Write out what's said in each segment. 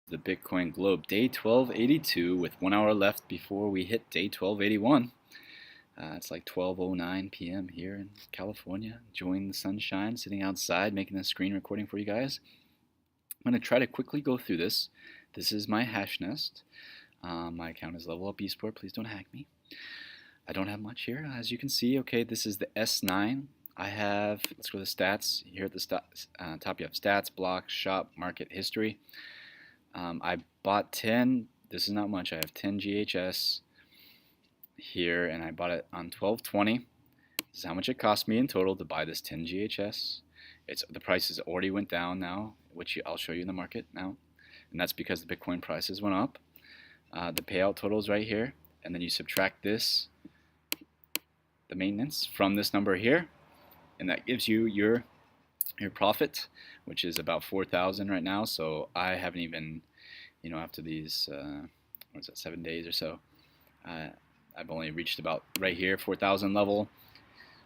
The Bitcoin Globe, day 1282, with 1 hour left before we hit day 1281. It's like 12:09 p.m. here in California, enjoying the sunshine, sitting outside, making a screen recording for you guys. I'm going to try to quickly go through this. This is my Hashnest. My account is Level Up eSport. Please don't hack me. I don't have much here, as you can see. Okay, this is the S9. I have, let's go to the stats. Here at the top, you have stats, blocks, shop, market, history. I bought 10. This is not much. I have 10 GHS here, and I bought it on 1220. This is how much it cost me in total to buy this 10 GHS. The prices already went down now, which I'll show you in the market now, and that's because the Bitcoin prices went up. The payout total is right here, and then you subtract this, the maintenance, from this number here, and that gives you your profit, which is about 4,000 right now. So I haven't even, after these, 7 days or so, I've only reached about right here, 4,000 level.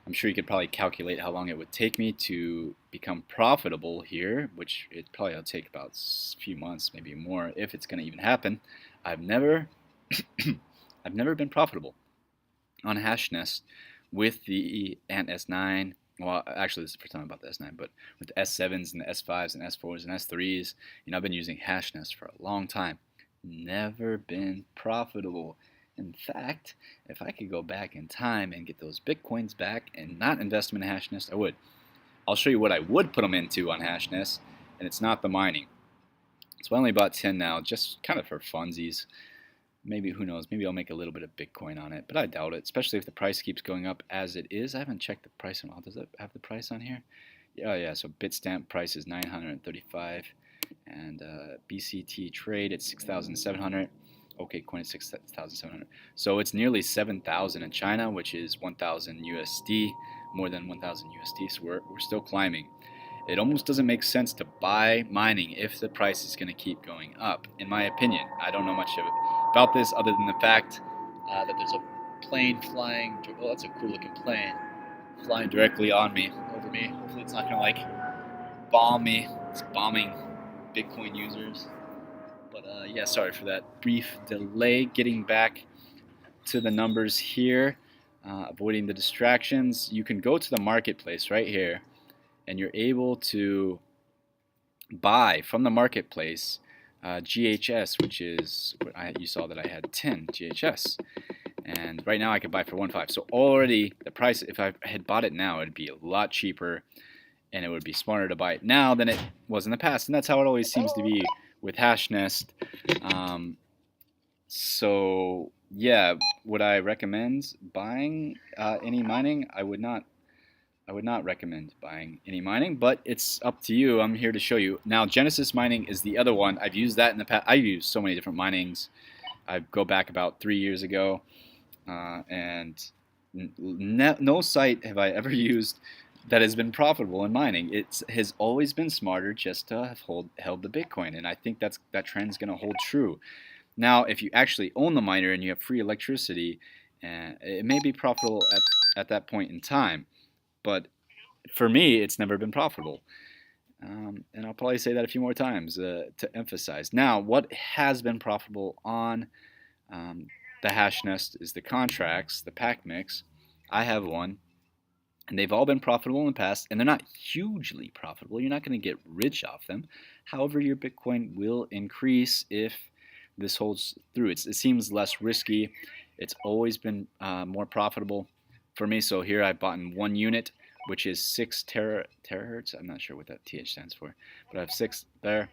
I'm sure you could probably calculate how long it would take me to become profitable here, which it probably will take about a few months, maybe more, if it's going to even happen. I've never been profitable on Hashnest with the Ant S9. Well, actually, this is the first time about the S9, but with the S7s and the S5s and S4s and S3s, I've been using Hashnest for a long time. Never been profitable. In fact, if I could go back in time and get those Bitcoins back and not invest them in Hashnest, I would. I'll show you what I would put them into on Hashnest, and it's not the mining. So I only bought 10 now, just kind of for funsies. Maybe, who knows, maybe I'll make a little bit of Bitcoin on it, but I doubt it, especially if the price keeps going up as it is. I haven't checked the price on all. Does it have the price on here? Yeah, so Bitstamp price is 935, and BCT trade at 6,700. Okay, coin is 6,700. So it's nearly 7,000 in China, which is 1,000 USD, more than 1,000 USD, so we're still climbing. It almost doesn't make sense to buy mining if the price is going to keep going up, in my opinion. I don't know much about this other than the fact that there's a plane flying. Oh, that's a cool looking plane flying directly on me, over me. Hopefully it's not going to like bomb me. It's bombing Bitcoin users. But yeah, sorry for that brief delay. Getting back to the numbers here, avoiding the distractions. You can go to the marketplace right here, and you're able to buy from the marketplace GHS, which is you saw that I had 10 GHS, and right now I could buy for 1.5. So already the price, if I had bought it now, it'd be a lot cheaper, and it would be smarter to buy it now than it was in the past. And that's how it always seems to be with Hashnest. So yeah, would I recommend buying any mining? I would not recommend buying any mining, but it's up to you. I'm here to show you. Now, Genesis mining is the other one. I've used that in the past. I've used so many different minings. I go back about 3 years ago, and no site have I ever used that has been profitable in mining. It has always been smarter just to have held the Bitcoin, and I think that trend is going to hold true. Now, if you actually own the miner and you have free electricity, it may be profitable at that point in time. But for me, it's never been profitable. And I'll probably say that a few more times to emphasize. Now, what has been profitable on the Hashnest is the contracts, the Pacmics. I have one, and they've all been profitable in the past, and they're not hugely profitable. You're not going to get rich off them. However, your Bitcoin will increase if this holds through. It seems less risky. It's always been more profitable for me. So here I bought in 1 unit, which is 6 terahertz. I'm not sure what that TH stands for, but I have 6 there.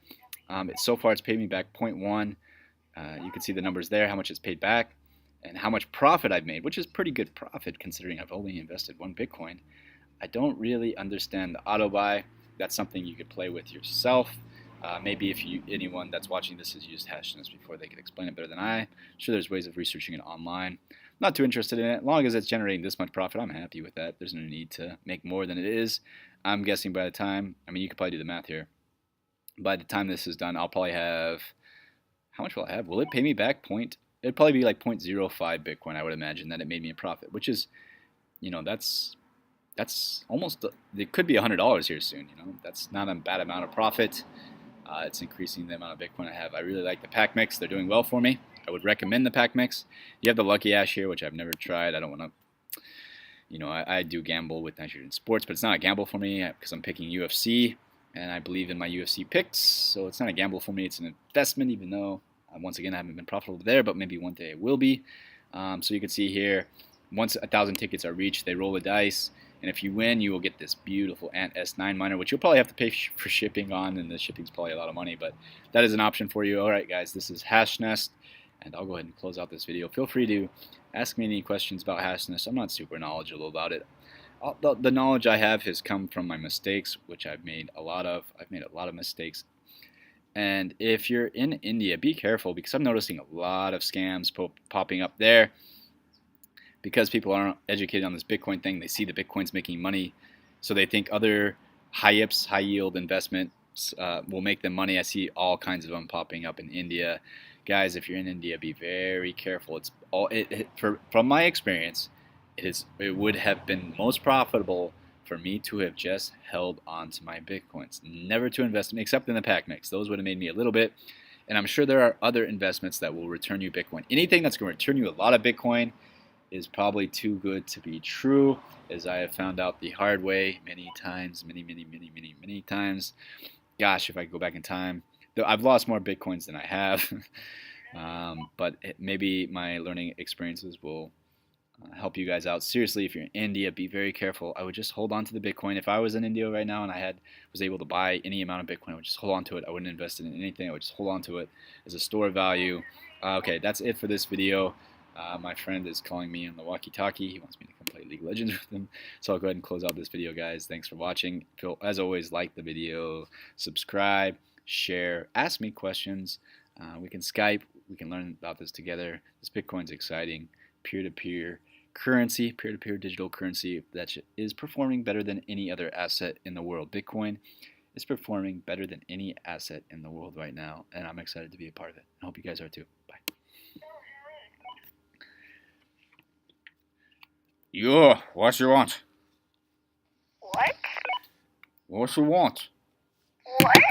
So far it's paid me back 0.1. You can see the numbers there, how much it's paid back, and how much profit I've made, which is pretty good profit considering I've only invested 1 Bitcoin. I don't really understand the auto buy. That's something you could play with yourself. Maybe if anyone that's watching this has used Hashnest before, they could explain it better than I. I'm sure there's ways of researching it online. Not too interested in it. As long as it's generating this much profit, I'm happy with that. There's no need to make more than it is. I'm guessing by the time, you could probably do the math here. By the time this is done, I'll probably have, how much will I have? Will it pay me back it'd probably be like 0.05 Bitcoin, I would imagine, that it made me a profit, which is, that's almost, it could be $100 here soon, That's not a bad amount of profit. It's increasing the amount of Bitcoin I have. I really like the Pacmics. They're doing well for me. I would recommend the Pacmics. You have the Lucky Ash here, which I've never tried. I don't want to, I do gamble with nitrogen sports, but it's not a gamble for me because I'm picking UFC, and I believe in my UFC picks. So it's not a gamble for me. It's an investment, even though, once again, I haven't been profitable there, but maybe one day I will be. So you can see here, once 1,000 tickets are reached, they roll the dice. And if you win, you will get this beautiful Ant S9 miner, which you'll probably have to pay for shipping on, and the shipping's probably a lot of money, but that is an option for you. All right, guys, this is Hashnest, and I'll go ahead and close out this video. Feel free to ask me any questions about Hashnest. I'm not super knowledgeable about it. The knowledge I have has come from my mistakes, which I've made a lot of. I've made a lot of mistakes. And if you're in India, be careful, because I'm noticing a lot of scams popping up there. Because people aren't educated on this Bitcoin thing, they see the Bitcoin's making money, so they think other high-yips, high-yield investments will make them money. I see all kinds of them popping up in India. Guys, if you're in India, be very careful. It's all from my experience, it would have been most profitable for me to have just held on to my Bitcoins, never to invest in, except in the Pacmics. Those would have made me a little bit, and I'm sure there are other investments that will return you Bitcoin. Anything that's going to return you a lot of Bitcoin is probably too good to be true, as I have found out the hard way many times, many times. Gosh, if I go back in time, I've lost more Bitcoins than I have, but maybe my learning experiences will help you guys out. Seriously, if you're in India, be very careful. I would just hold on to the Bitcoin. If I was in India right now and I was able to buy any amount of Bitcoin, I would just hold on to it. I wouldn't invest in anything. I would just hold on to it as a store of value. Okay, that's it for this video. My friend is calling me on the walkie-talkie. He wants me to come play League of Legends with him. So I'll go ahead and close out this video, guys. Thanks for watching. As always, like the video, subscribe, share, ask me questions. We can Skype. We can learn about this together. This Bitcoin's exciting. Peer-to-peer currency, peer-to-peer digital currency that is performing better than any other asset in the world. Bitcoin is performing better than any asset in the world right now, and I'm excited to be a part of it. I hope you guys are too. Bye. Yeah, what you want? What? What you want? What?